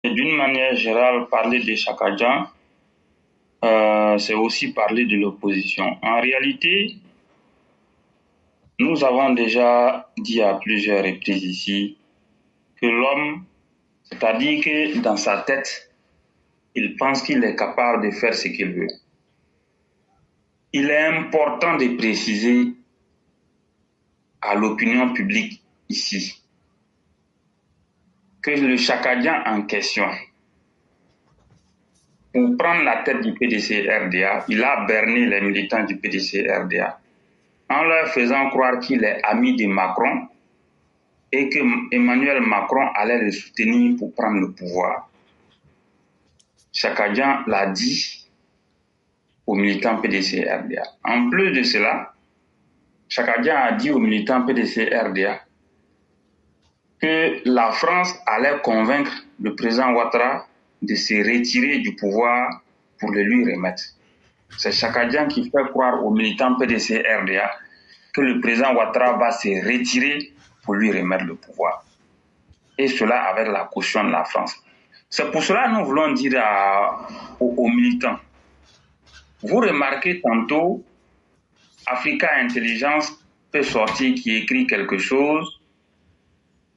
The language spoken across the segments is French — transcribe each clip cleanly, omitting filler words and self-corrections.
D'une manière générale, parler de Chakadjan, c'est aussi parler de l'opposition. En réalité, nous avons déjà dit à plusieurs reprises ici que l'homme, c'est-à-dire que dans sa tête, il pense qu'il est capable de faire ce qu'il veut. Il est important de préciser à l'opinion publique ici que le Chakadjan en question, pour prendre la tête du PDC-RDA, il a berné les militants du PDC-RDA en leur faisant croire qu'il est ami de Macron et que Emmanuel Macron allait le soutenir pour prendre le pouvoir. Chakadjan l'a dit aux militants PDC-RDA. En plus de cela, Chakadjan a dit aux militants PDC-RDA que la France allait convaincre le président Ouattara de se retirer du pouvoir pour le lui remettre. C'est Chakadjan qui fait croire aux militants PDC-RDA que le président Ouattara va se retirer pour lui remettre le pouvoir. Et cela avec la caution de la France. C'est pour cela que nous voulons dire aux militants, vous remarquez tantôt, Africa Intelligence peut sortir qui écrit quelque chose,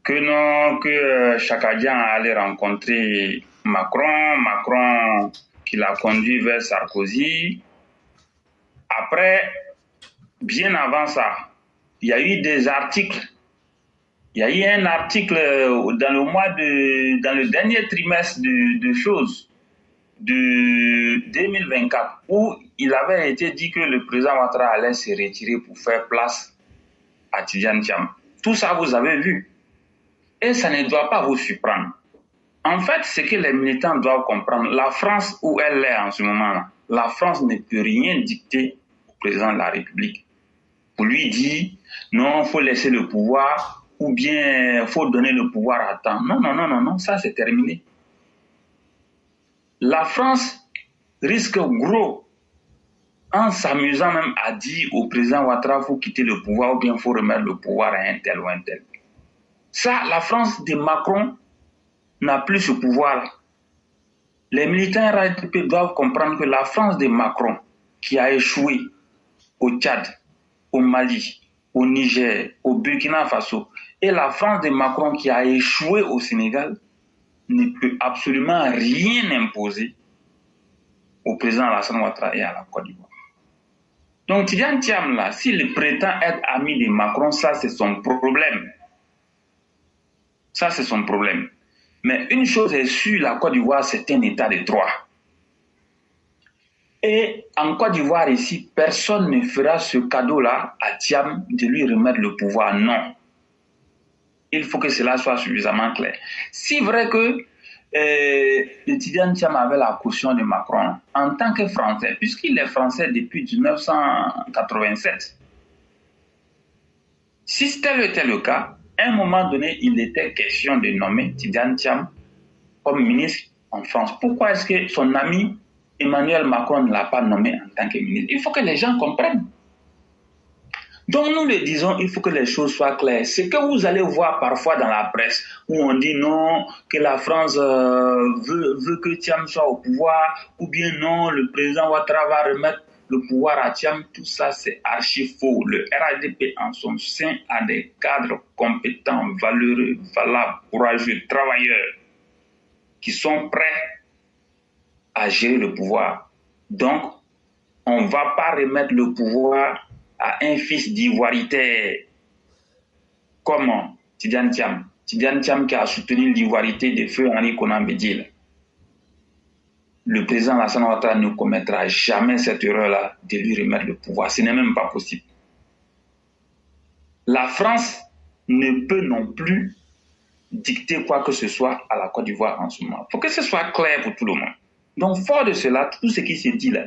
que non, que Chakadjan allait rencontrer Macron qui l'a conduit vers Sarkozy. Après, bien avant ça, il y a eu des articles. Il y a eu un article dans le dernier trimestre de choses de 2024 où il avait été dit que le président Ouattara allait se retirer pour faire place à Tidjane Thiam. Tout ça, vous avez vu. Et ça ne doit pas vous surprendre. En fait, ce que les militants doivent comprendre, la France où elle est en ce moment-là, la France ne peut rien dicter au président de la République. Pour lui dire, non, il faut laisser le pouvoir, ou bien il faut donner le pouvoir à temps. Non, ça c'est terminé. La France risque gros en s'amusant même à dire au président Ouattara, il faut quitter le pouvoir, ou bien il faut remettre le pouvoir à un tel ou un tel. Ça, la France de Macron n'a plus ce pouvoir. Les militants RADP doivent comprendre que la France de Macron, qui a échoué au Tchad, au Mali, au Niger, au Burkina Faso, et la France de Macron qui a échoué au Sénégal, ne peut absolument rien imposer au président Alassane Ouattara et à la Côte d'Ivoire. Donc Tidjane Thiam, là, s'il prétend être ami de Macron, ça c'est son problème. Ça c'est son problème. Mais une chose est sûre, la Côte d'Ivoire, c'est un état de droit. Et en Côte d'Ivoire, ici, personne ne fera ce cadeau-là à Thiam de lui remettre le pouvoir. Non. Il faut que cela soit suffisamment clair. C'est vrai que le Tidjane Thiam avait la caution de Macron en tant que Français, puisqu'il est Français depuis 1987. Si tel était le cas, à un moment donné, il était question de nommer Tidjane Thiam comme ministre en France. Pourquoi est-ce que son ami Emmanuel Macron ne l'a pas nommé en tant que ministre? Il faut que les gens comprennent. Donc nous le disons, il faut que les choses soient claires. Ce que vous allez voir parfois dans la presse, où on dit non, que la France veut que Thiam soit au pouvoir, ou bien non, le président Ouattara va remettre le pouvoir à Thiam, tout ça c'est archi faux. Le RADP en son sein a des cadres compétents, valeureux, valables, courageux, travailleurs, qui sont prêts à gérer le pouvoir. Donc, on ne va pas remettre le pouvoir à un fils d'ivoirité comme Tidjane Thiam. Tidjane Thiam qui a soutenu l'ivoirité de feu Henri Konan Bédié. Le président Alassane Ouattara ne commettra jamais cette erreur-là de lui remettre le pouvoir. Ce n'est même pas possible. La France ne peut non plus dicter quoi que ce soit à la Côte d'Ivoire en ce moment. Il faut que ce soit clair pour tout le monde. Donc, fort de cela, tout ce qui se dit là,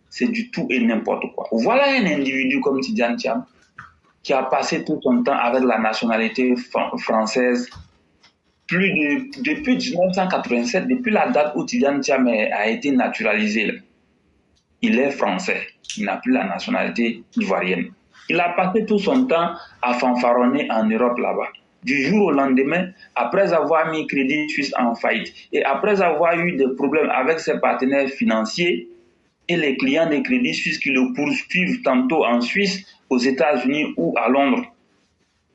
c'est du tout et n'importe quoi. Voilà un individu comme Tidjane Thiam qui a passé tout son temps avec la nationalité française depuis 1987, depuis la date où Tidjane Thiam a été naturalisé. Là. Il est français, il n'a plus la nationalité ivoirienne. Il a passé tout son temps à fanfaronner en Europe là-bas. du jour au lendemain, après avoir mis Crédit Suisse en faillite et après avoir eu des problèmes avec ses partenaires financiers et les clients de Crédit Suisse qui le poursuivent tantôt en Suisse, aux États-Unis ou à Londres,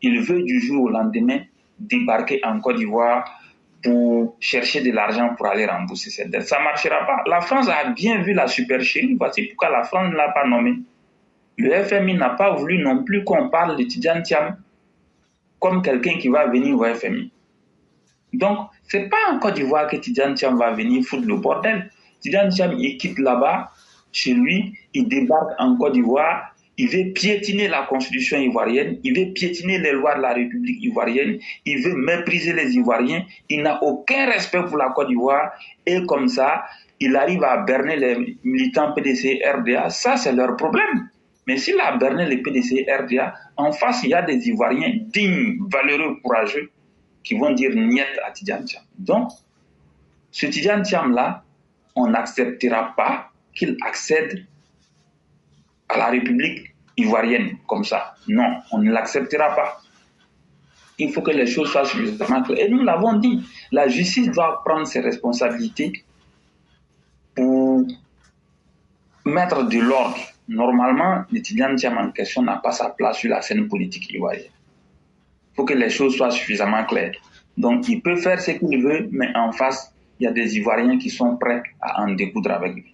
il veut du jour au lendemain débarquer en Côte d'Ivoire pour chercher de l'argent pour aller rembourser cette dette. Ça ne marchera pas. La France a bien vu la supercherie, voici pourquoi la France ne l'a pas nommé. Le FMI n'a pas voulu non plus qu'on parle de Tidjane Thiam comme quelqu'un qui va venir au FMI. Donc, ce n'est pas en Côte d'Ivoire que Tidjane Thiam va venir foutre le bordel. Tidjane Thiam, il quitte là-bas, chez lui, il débarque en Côte d'Ivoire, il veut piétiner la constitution ivoirienne, il veut piétiner les lois de la République ivoirienne, il veut mépriser les Ivoiriens, il n'a aucun respect pour la Côte d'Ivoire, et comme ça, il arrive à berner les militants PDC RDA, ça c'est leur problème. Mais s'il a berné les PDC RDA, en face, il y a des Ivoiriens dignes, valeureux, courageux, qui vont dire niet à Tidjane Thiam. Donc, ce Tidjane Thiam-là, on n'acceptera pas qu'il accède à la République ivoirienne comme ça. Non, on ne l'acceptera pas. Il faut que les choses soient suffisamment claires. Et nous l'avons dit, la justice doit prendre ses responsabilités pour mettre de l'ordre. Normalement, le Tidjane Thiam en question n'a pas sa place sur la scène politique ivoirienne. Il faut que les choses soient suffisamment claires. Donc, il peut faire ce qu'il veut, mais en face, il y a des Ivoiriens qui sont prêts à en découdre avec lui.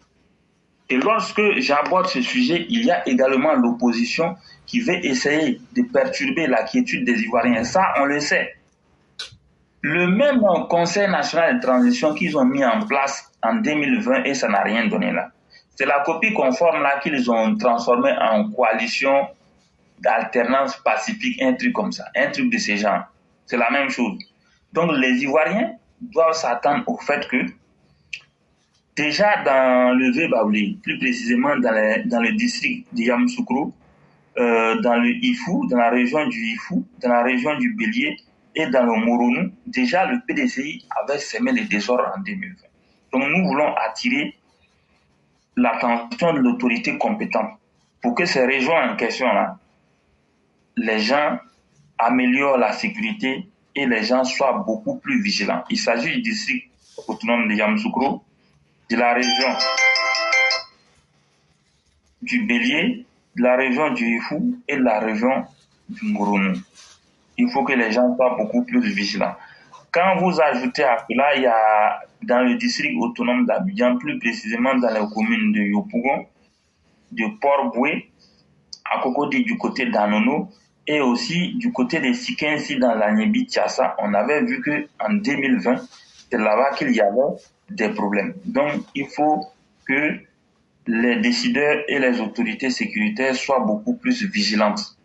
Et lorsque j'aborde ce sujet, il y a également l'opposition qui veut essayer de perturber la quiétude des Ivoiriens. Ça, on le sait. Le même Conseil national de transition qu'ils ont mis en place en 2020 et ça n'a rien donné là. C'est la copie conforme là qu'ils ont transformée en coalition d'alternance pacifique, un truc comme ça, un truc de ce genre. C'est la même chose. Donc les Ivoiriens doivent s'attendre au fait que déjà dans le Vieux-Baoulé, plus précisément dans le district de Yamoussoukro, dans le Ifou, dans la région du Ifou, dans la région du Bélier et dans le Moronou, déjà le PDCI avait semé les désordres en 2020. Donc nous voulons attirer l'attention de l'autorité compétente pour que ces régions en question-là, les gens améliorent la sécurité et les gens soient beaucoup plus vigilants. Il s'agit du district autonome de Yamoussoukro, de la région du Bélier, de la région du Ifou et de la région du Moronou. Il faut que les gens soient beaucoup plus vigilants. Quand vous ajoutez à cela, il y a dans le district autonome d'Abidjan, plus précisément dans les communes de Yopougon, de Port-Boué, à Cocody du côté d'Anono, et aussi du côté de Sikensi dans la Nyebi-Tiassa, on avait vu qu'en 2020, c'est là-bas qu'il y avait des problèmes. Donc, il faut que les décideurs et les autorités sécuritaires soient beaucoup plus vigilantes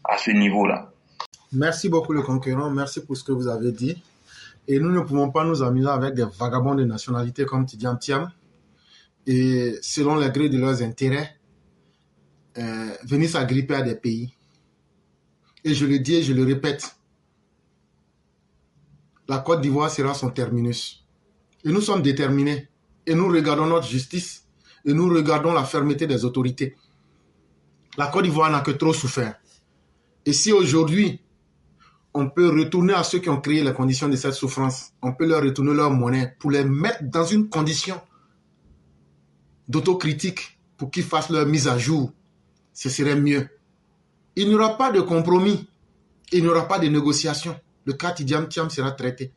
à ce niveau-là. Merci beaucoup le conquérant, merci pour ce que vous avez dit. Et nous ne pouvons pas nous amuser avec des vagabonds de nationalité comme Tidjane Thiam et selon les gré de leurs intérêts, venir s'agripper à des pays. Et je le dis et je le répète, la Côte d'Ivoire sera son terminus. Et nous sommes déterminés. Et nous regardons notre justice et nous regardons la fermeté des autorités. La Côte d'Ivoire n'a que trop souffert. Et si aujourd'hui, on peut retourner à ceux qui ont créé les conditions de cette souffrance, on peut leur retourner leur monnaie pour les mettre dans une condition d'autocritique pour qu'ils fassent leur mise à jour, ce serait mieux. Il n'y aura pas de compromis, il n'y aura pas de négociation. Le cas Tidjane Thiam sera traité.